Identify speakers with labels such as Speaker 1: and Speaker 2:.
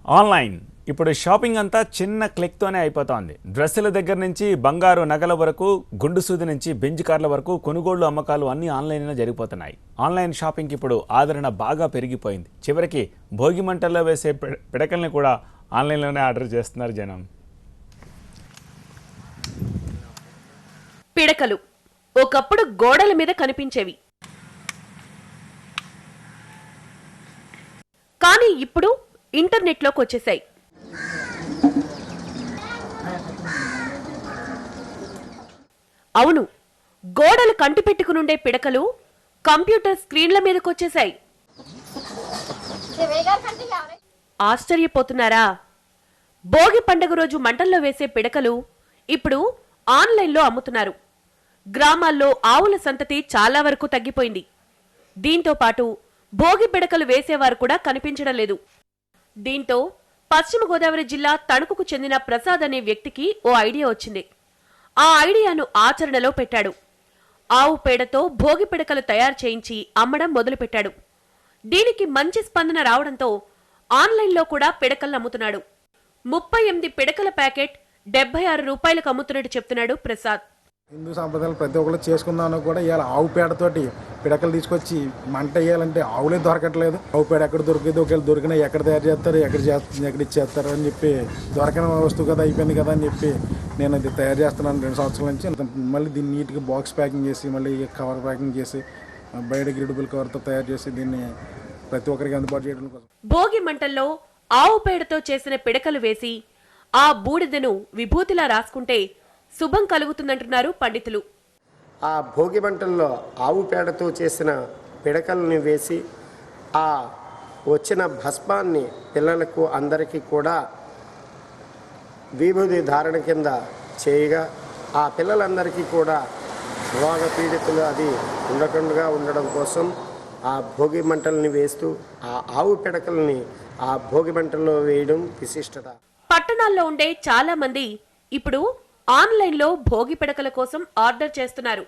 Speaker 1: Online ఇప్పుడు shopping అంతా చిన్న క్లిక్తోనే అయిపోతోంది. డ్రెస్సుల దగ్గర నుంచి బంగారు నగల వరకు, గుండు సూది నుంచి బెంజ్ కార్ల వరకు కొనుగోళ్లు అమ్మకాలు అన్నీ ఆన్లైన్లో జరిగిపోతున్నాయి. ఆన్లైన్ షాపింగ్కి ఇప్పుడు ఆదరణ బాగా పెరిగిపోయింది. చివరికి భోగి మంటల్లో వేసే పిడకల్ని కూడా ఆన్లైన్లోనే ఆర్డర్ చేస్తున్నారు జనం.
Speaker 2: పిడకలు ఒకప్పుడు గోడల మీద కనిపించేవి, కానీ ఇప్పుడు ఇంటర్నెట్లోకి వచ్చేసాయి. అవును, గోడలు కంటి పెట్టుకునుండే పిడకలు కంప్యూటర్ స్క్రీన్ల మీదకొచ్చేశాయి. ఆశ్చర్యపోతున్నారా? భోగి పండుగ రోజు మంటల్లో వేసే పిడకలు ఇప్పుడు ఆన్లైన్లో అమ్ముతున్నారు. గ్రామాల్లో ఆవుల సంతతి చాలా వరకు తగ్గిపోయింది. దీంతో పాటు భోగి పిడకలు వేసేవారు కూడా కనిపించడం లేదు. దీంతో పశ్చిమ గోదావరి జిల్లా తణుకుకు చెందిన ప్రసాద్ అనే వ్యక్తికి ఓ ఐడియా వచ్చింది. ఆ ఐడియాను ఆచరణలో పెట్టాడు. ఆవు పేడతో భోగి పిడకలు తయారు చేయించి అమ్మడం మొదలుపెట్టాడు. దీనికి మంచి స్పందన రావడంతో ఆన్లైన్లో కూడా పిడకలను అమ్ముతున్నాడు. 38 పిడకల ప్యాకెట్ 76 రూపాయలకు అమ్ముతున్నట్టు చెప్తున్నాడు ప్రసాద్.
Speaker 3: హిందూ సాంప్రదాయాలు ప్రతి ఒక్కరు చేసుకుందామని కూడా ఇవాళ ఆవు పేడతోటి పిడకలు తీసుకొచ్చి మంట వేయాలంటే ఆవులే దొరకట్లేదు. ఆవు పేడ ఎక్కడ దొరికింది, ఒకవేళ దొరికినా ఎక్కడ తయారు చేస్తారు, ఎక్కడ ఇచ్చేస్తారు అని చెప్పి దొరకని వస్తువు కదా అయిపోయింది కదా అని చెప్పి నేను అది తయారు చేస్తున్నాను 2 సంవత్సరాల నుంచి. మళ్ళీ దీన్ని నీట్గా బాక్స్ ప్యాకింగ్ చేసి మళ్ళీ కవర్ ప్యాకింగ్ చేసి బయోడిగ్రేడబుల్ కవర్తో తయారు చేసి దీన్ని ప్రతి ఒక్కరికి అందుబాటు చేయడం కోసం
Speaker 2: భోగి మంటల్లో ఆవు పేడతో చేసిన పిడకలు వేసి ఆ బూడిదను విభూతిలా రాసుకుంటే శుభం కలుగుతుందంటున్నారు పండితులు.
Speaker 4: ఆ భోగి మంటల్లో ఆవు పేడతో చేసిన పిడకల్ని వేసి ఆ వచ్చిన భస్మాన్ని పిల్లలకు అందరికీ కూడా విభూతి ధారణ కింద చేయగా ఆ పిల్లలందరికీ కూడా రోగ పీడితులు అది ఉండకుండా ఉండడం కోసం ఆ భోగి మంటల్ని వేస్తూ ఆ ఆవు పిడకల్ని ఆ భోగి మంటల్లో వేయడం విశిష్టత.
Speaker 2: పట్టణాల్లో ఉండే చాలా మంది ఇప్పుడు ఆన్లైన్లో భోగి పిడకల కోసం ఆర్డర్ చేస్తున్నారు.